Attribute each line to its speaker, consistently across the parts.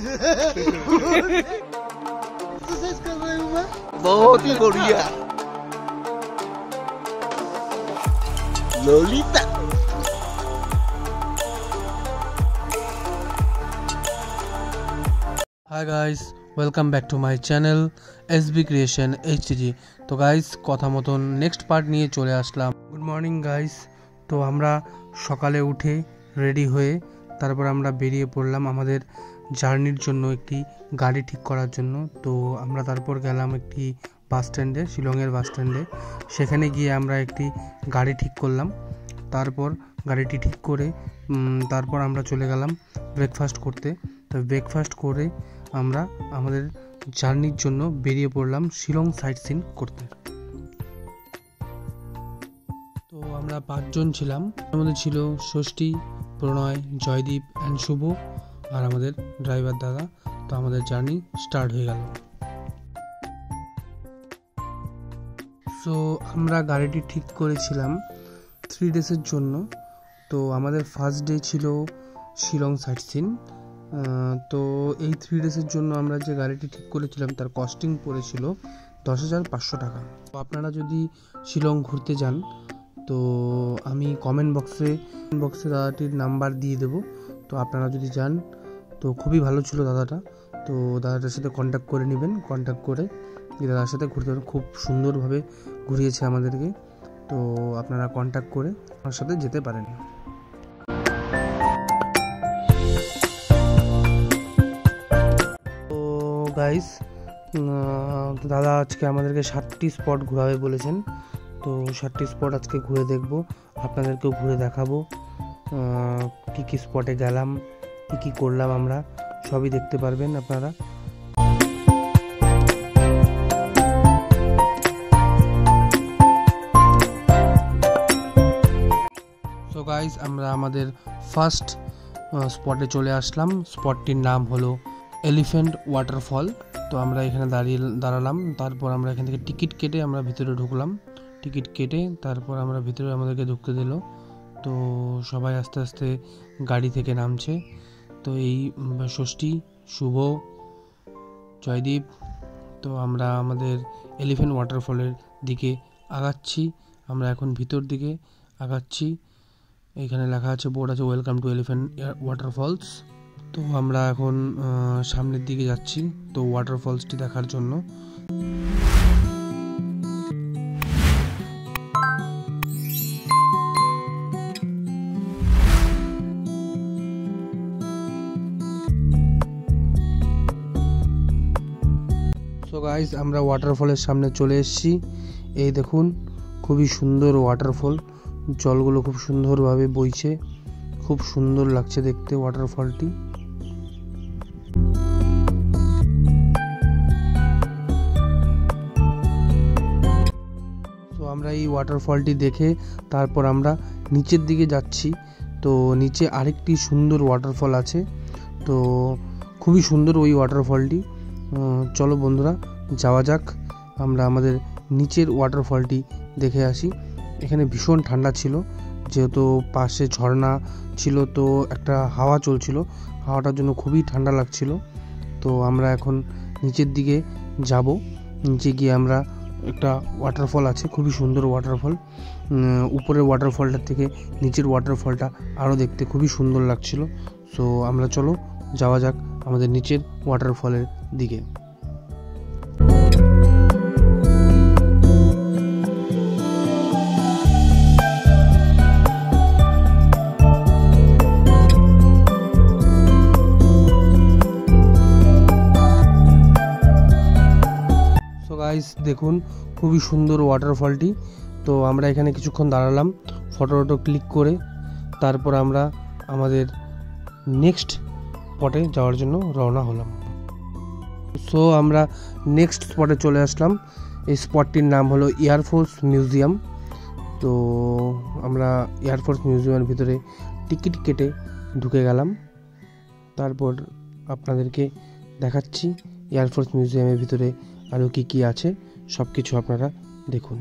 Speaker 1: Exercise कर रही हूँ मैं,
Speaker 2: बहुत ही बढ़िया। लोलिता
Speaker 3: hi guys, welcome back to my channel SB creation HD. তো গাইস কথা মতন নেক্সট পার্ট নিয়ে চলে আসলাম। Good morning guys. তো আমরা সকালে উঠে রেডি হয়ে তারপর আমরা বেরিয়ে পড়লাম আমাদের জার্নির জন্য, একটি গাড়ি ঠিক করার জন্য। তো আমরা তারপর গেলাম একটি বাস স্ট্যান্ডে, শিলংয়ের বাস স্ট্যান্ডে। সেখানে গিয়ে আমরা একটি গাড়ি ঠিক করলাম। তারপর গাড়িটি ঠিক করে তারপর আমরা চলে গেলাম ব্রেকফাস্ট করতে। তো ব্রেকফাস্ট করে আমরা আমাদের জার্নির জন্য বেরিয়ে পড়লাম শিলং সাইট সিন করতে। তো আমরা 5 জন ছিলাম। তার মধ্যে ছিল ষষ্ঠী, প্রণয়, জয়দীপ অ্যান্ড শুভ আর আমাদের ড্রাইভার দাদা। তো আমাদের জার্নি স্টার্ট হয়ে গেল। সো আমরা গাড়িটি ঠিক করেছিলাম 3 ডেজের জন্য। তো আমাদের ফার্স্ট ডে ছিল শিলং সাইট সিন। তো এই 3 ডেজের জন্য আমরা যে গাড়িটি ঠিক করেছিলাম তার কস্টিং পড়েছিল 10,500 টাকা। তো আপনারা যদি শিলং ঘুরতে যান তো আমি কমেন্ট বক্সে দাদাটির নাম্বার দিয়ে দেবো। তো আপনারা যদি যান তো খুবই ভালো ছিল দাদাটা। তো দাদাটার সাথে কন্ট্যাক্ট করে নেবেন, কন্ট্যাক্ট করে দাদার সাথে ঘুরতে পারেন। খুব সুন্দরভাবে ঘুরিয়েছে আমাদেরকে। তো আপনারা কন্ট্যাক্ট করে আমার সাথে যেতে পারেন। তো গাইস, দাদা আজকে আমাদেরকে 7টি স্পট ঘোরাবে বলেছেন। তো 7টি স্পট আজকে ঘুরে দেখব, আপনাদেরকেও ঘুরে দেখাবো কি কি স্পটে গেলাম, কি কি করলাম আমরা সবই দেখতে পারবেন আপনারা। সো গাইস, আমরা আমাদের ফার্স্ট স্পটে চলে আসলাম। স্পটটির নাম হলো এলিফ্যান্ট ওয়াটারফল। তো আমরা এখানে দাঁড়ালাম। তারপর আমরা এখান থেকে টিকিট কেটে আমরা ভিতরে ঢুকলাম। টিকিট কেটে তারপর আমরা ভিতরে আমাদেরকে ঢুকতে দিল। তো সবাই আস্তে আস্তে গাড়ি থেকে নামছে। তো এই ষষ্ঠী, শুভ, জয়দীপ, তো আমরা আমাদের এলিফ্যান্ট ওয়াটারফলের দিকে আগাচ্ছি। আমরা এখন ভিতর দিকে আগাচ্ছি। এখানে লেখা আছে, বোর্ড আছে, ওয়েলকাম টু এলিফ্যান্ট ওয়াটারফলস। তো আমরা এখন সামনের দিকে যাচ্ছি তো ওয়াটারফলসটি দেখার জন্য। সো গাইস, আমরা ওয়াটারফলের সামনে চলে এসেছি। এই দেখুন, খুবই সুন্দর ওয়াটারফল। জলগুলো খুব সুন্দরভাবে বইছে, খুব সুন্দর লাগছে দেখতে ওয়াটারফলটি। তো আমরা এই ওয়াটারফলটি দেখে তারপর আমরা নিচের দিকে যাচ্ছি। তো নিচে আরেকটি সুন্দর ওয়াটারফল আছে। তো খুবই সুন্দর ওই ওয়াটারফলটি। চলো বন্ধুরা যাওয়া যাক, আমরা আমাদের নিচের ওয়াটারফলটি দেখে আসি। এখানে ভীষণ ঠান্ডা ছিল, যেহেতু পাশে ঝর্ণা ছিল, তো একটা হাওয়া চলছিল, হাওয়াটার জন্য খুবই ঠান্ডা লাগছিল। তো আমরা এখন নিচের দিকে যাব। নিচে গিয়ে আমরা একটা ওয়াটারফল আছে, খুবই সুন্দর ওয়াটারফল। উপরের ওয়াটারফলটার থেকে নিচের ওয়াটারফলটা আরও দেখতে খুবই সুন্দর লাগছিল। সো আমরা চলো যাওয়া যাক আমাদের নিচের ওয়াটারফলের দিকে। গাইস দেখুন, খুবই সুন্দর ওয়াটারফলটি। তো আমরা এখানে কিছুক্ষণ দাঁড়ালাম, ফটো ক্লিক করে তারপর আমরা আমাদের নেক্সট স্পটে যাওয়ার জন্য রওনা হলাম। সো আমরা নেক্সট স্পটে চলে আসলাম। এই স্পটটির নাম হলো এয়ারফোর্স মিউজিয়াম। তো আমরা এয়ারফোর্স মিউজিয়ামের ভিতরে টিকিট কেটে ঢুকে গেলাম। তারপর আপনাদেরকে দেখাচ্ছি এয়ারফোর্স মিউজিয়ামের ভিতরে আরও কি কি আছে, সব কিছু আপনারা দেখুন।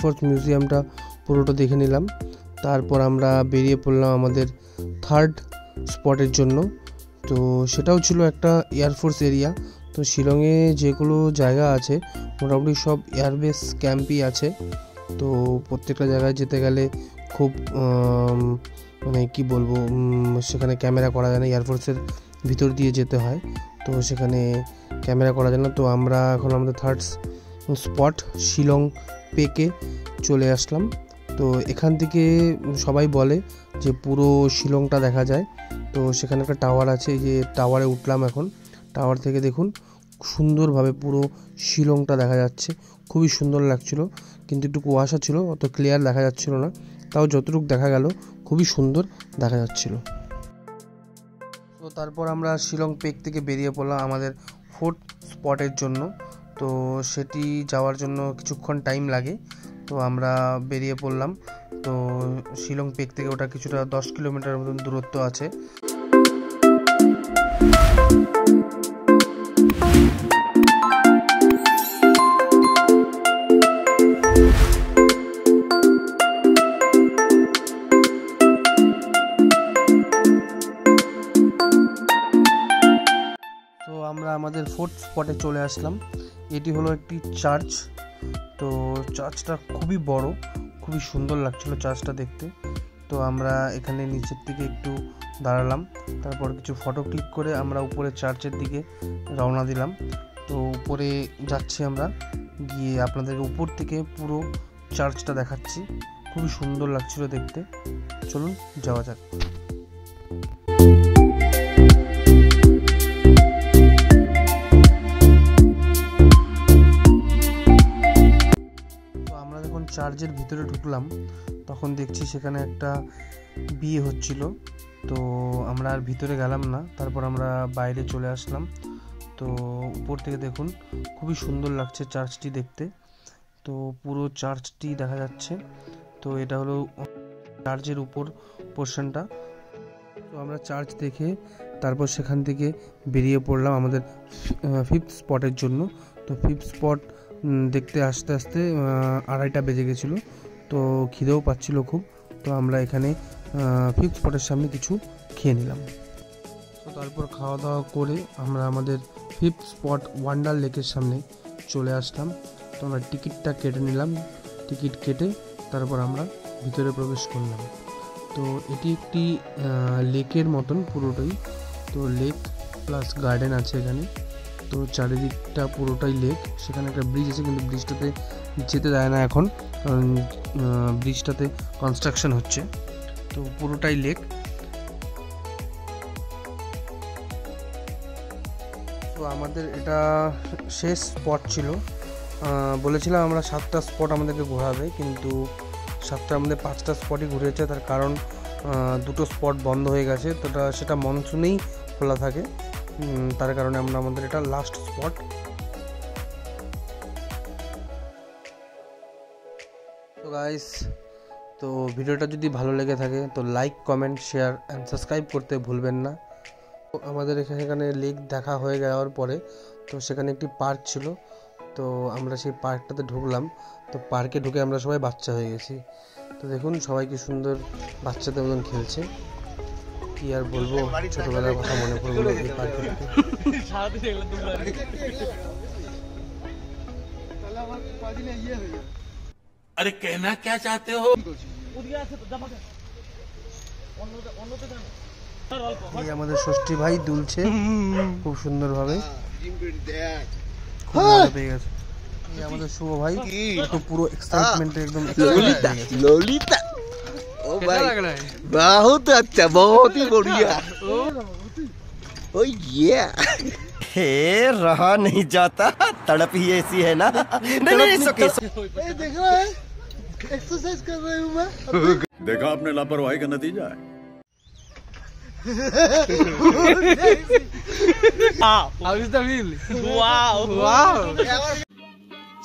Speaker 3: এয়ারফোর্স মিউজিয়ামটা পুরোটা দেখে নিলাম। তারপর আমরা বেরিয়ে পড়লাম আমাদের থার্ড স্পটের জন্য। তো সেটাও ছিল একটা এয়ারফোর্স এরিয়া। তো শিলংয়ে যেগুলো জায়গা আছে মোটামুটি সব এয়ারবেস ক্যাম্পই আছে। তো প্রত্যেকটা জায়গায় যেতে গেলে খুব মানে কি বলবো, সেখানে ক্যামেরা করা যায় না, এয়ারফোর্সের ভিতর দিয়ে যেতে হয়, তো সেখানে ক্যামেরা করা যায় না। তো আমরা এখন আমাদের থার্ড স্পট শিলং পেকে চলে আসলাম। তো এখান থেকে সবাই বলে যে পুরো শিলংটা দেখা যায়। তো সেখানে একটা টাওয়ার আছে, এই যে টাওয়ারে উঠলাম এখন। টাওয়ার থেকে দেখুন সুন্দরভাবে পুরো শিলংটা দেখা যাচ্ছে, খুবই সুন্দর লাগছিল, কিন্তু একটু কুয়াশা ছিল, অত ক্লিয়ার দেখা যাচ্ছিল না, তাও যতটুকু দেখা গেল খুবই সুন্দর দেখা যাচ্ছিল। তো তারপর আমরা শিলং পেক থেকে বেরিয়ে পড়লাম আমাদের ফোর্থ স্পটের জন্য। তো সেটি যাওয়ার জন্য কিছুক্ষণ টাইম লাগে। তো আমরা বেরিয়ে পড়লাম। তো শিলং পেক থেকে ওটা কিছুটা 10 কিলোমিটার মতন দূরত্ব আছে। তো আমরা আমাদের ফোর্থ স্পটে চলে আসলাম। এটি হলো একটি চার্চ। তো চার্চটা খুবই বড়, খুবই সুন্দর লাগছিল চার্চটা দেখতে। তো আমরা এখানে নিচের দিকে একটু দাঁড়ালাম, তারপর কিছু ফটো ক্লিক করে আমরা উপরে চার্চের দিকে রওনা দিলাম। তো উপরে যাচ্ছি আমরা, গিয়ে আপনাদেরকে উপর থেকে পুরো চার্চটা দেখাচ্ছি, খুবই সুন্দর লাগছিল দেখতে। চলুন যাওয়া যাক। চার্চের ভিতরে ঢুকলাম, তখন দেখছি সেখানে একটা বিয়ে হচ্ছিল। তো আমরা আর ভিতরে গেলাম না, তারপর আমরা বাইরে চলে আসলাম। তো উপর থেকে দেখুন খুবই সুন্দর লাগছে চার্চটি দেখতে। তো পুরো চার্চটি দেখা যাচ্ছে। তো এটা হলো চার্চের উপর পোর্শনটা। তো আমরা চার্চ দেখে তারপর সেখান থেকে বেরিয়ে পড়লাম আমাদের ফিফথ স্পটের জন্য। তো ফিফথ স্পট দেখতে আসতে আসতে 2:30 বেজে গেছিলো। তো খিদেও পাচ্ছিল খুব। তো আমরা এখানে ফিফথ স্পটের সামনে কিছু খেয়ে নিলাম। তো তারপর খাওয়া দাওয়া করে আমরা আমাদের ফিফথ স্পট ওয়ান্ডার লেকের সামনে চলে আসলাম। তো আমরা টিকিটটা কেটে নিলাম, টিকিট কেটে তারপর আমরা ভিতরে প্রবেশ করলাম। তো এটি একটি লেকের মতন পুরোটাই। তো লেক প্লাস গার্ডেন আছে এখানে। তো চারিদিকটা পুরোটাই লেক। সেখানে একটা ব্রিজ আছে, কিন্তু ব্রিজটাতে যেতে দেয় না এখন, কারণ ব্রিজটাতে কনস্ট্রাকশন হচ্ছে। তো পুরোটাই লেক। তো আমাদের এটা শেষ স্পট ছিল। বলেছিলাম আমরা 7টা স্পট আমাদেরকে ঘোরাবে, কিন্তু 7টার মধ্যে 5টা স্পটই ঘুরেছে। তার কারণ 2টো স্পট বন্ধ হয়ে গেছে। তো সেটা মনসুনেই খোলা থাকে, তার কারণে আমরা আমাদের এটা লাস্ট স্পট। তো গাইস, তো ভিডিওটা যদি ভালো লেগে থাকে তো like, comment, share and subscribe করতে ভুলবেন না। তো আমাদের এখানে লেক দেখা হয়ে যাওয়ার পরে তো সেখানে একটি পার্ক ছিল। তো আমরা সেই পার্কটাতে ঢুকলাম। তো পার্কে ঢুকে আমরা সবাই বাচ্চা হয়ে গেছি। তো দেখুন সবাই কি সুন্দর বাচ্চাদের মতন খেলছে। কি আর বলবো, ছোটবেলার কথা মনে পড়লো এই পার্কে।
Speaker 2: अरे कहना क्या चाहते हो?
Speaker 3: এই আমাদের ষষ্ঠী ভাই দুলছে খুব সুন্দর ভাবে, খুব মজা পেয়ে গেছে। এই আমাদের শুভ ভাই তো পুরো এক্সাইটমেন্টে একদম
Speaker 1: लोलिता ओ भाई बहुत अच्छा, बहुत ही बढ़िया। ओ ये
Speaker 4: हे रहा नहीं जाता, तड़प ही ऐसी है ना। नहीं
Speaker 1: देख रहा है, एक्सरसाइज कर रही हूँ मैं।
Speaker 2: देखा आपने लापरवाही का नतीजा है।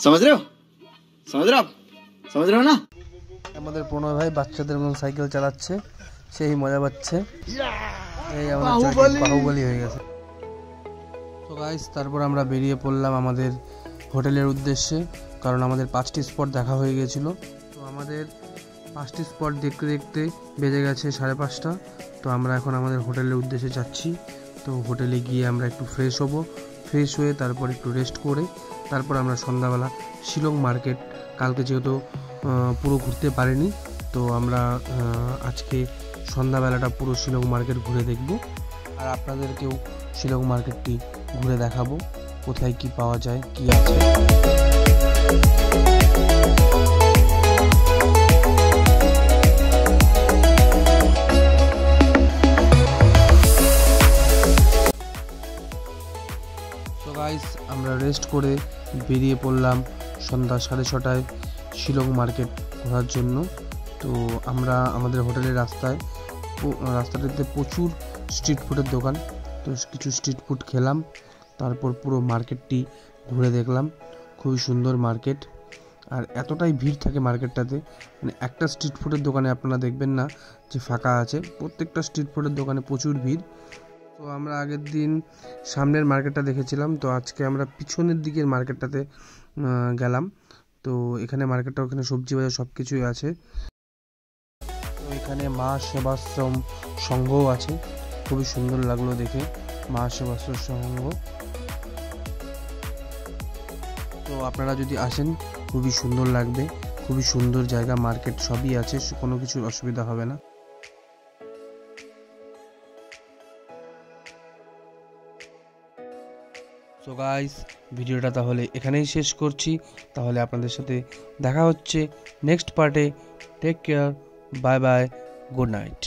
Speaker 4: समझ रहे हो, समझ रहे हो, समझ रहे हो ना।
Speaker 3: আমাদের প্রণয় ভাই বাচ্চাদের মতন সাইকেল চালাচ্ছে, সেই মজা পাচ্ছে। এই আমাদের বাহুবলী হয়ে গেছে। তো গাইস, তারপর আমরা বেরিয়ে পড়লাম আমাদের হোটেলের উদ্দেশ্যে, কারণ আমাদের 5টি স্পট দেখা হয়ে গেছিলো। আমাদের 5টি স্পট দেখতে দেখতে বেজে গেছে 5:30। তো আমরা এখন আমাদের হোটেলের উদ্দেশ্যে যাচ্ছি। তো হোটেলে গিয়ে আমরা একটু ফ্রেশ হব, ফ্রেশ হয়ে তারপর একটু রেস্ট করে তারপর আমরা সন্ধ্যাবেলা শিলং মার্কেট, কালকে যেহেতু পুরো ঘুরতে পারিনি, তো আমরা আজকে সন্ধ্যাবেলাটা পুরো শিলং মার্কেট ঘুরে দেখব। আর আপনাদেরকেও শিলং মার্কেটটি ঘুরে দেখাবো, কোথায় কি পাওয়া যায়, কি আছে। তো গাইস, আমরা রেস্ট করে বেরিয়ে পড়লাম সন্ধ্যা 6:30টায় শিলং মার্কেট ঘোরার জন্য। তো আমরা আমাদের হোটেলের রাস্তাটাতে প্রচুর স্ট্রিট ফুডের দোকান, তো কিছু স্ট্রিট ফুড খেলাম, তারপর পুরো মার্কেটটি ঘুরে দেখলাম। খুবই সুন্দর মার্কেট, আর এতটাই ভিড় থাকে মার্কেটটাতে, মানে একটা স্ট্রিট ফুডের দোকানে আপনারা দেখবেন না যে ফাঁকা আছে, প্রত্যেকটা স্ট্রিট ফুডের দোকানে প্রচুর ভিড়। তো আমরা আগের দিন সামনের মার্কেটটা দেখেছিলাম, তো আজকে আমরা পিছনের দিকের মার্কেটটাতে গেলাম। তো এখানে মার্কেটটা, ওখানে সবজি বাজার সব কিছুই আছে। তো এখানে মা সেবাশ্রম সংঘও আছে, খুবই সুন্দর লাগলো দেখে মা সেবাশ্রম সংঘ। তো আপনারা যদি আসেন খুবই সুন্দর লাগবে, খুবই সুন্দর জায়গা, মার্কেট সবই আছে, কোনো কিছুর অসুবিধা হবে না। সো গাইস, ভিডিওটা তাহলে এখানেই শেষ করছি। তাহলে আপনাদের সাথে দেখা হচ্ছে নেক্সট পার্টে। Take care, bye bye, good night.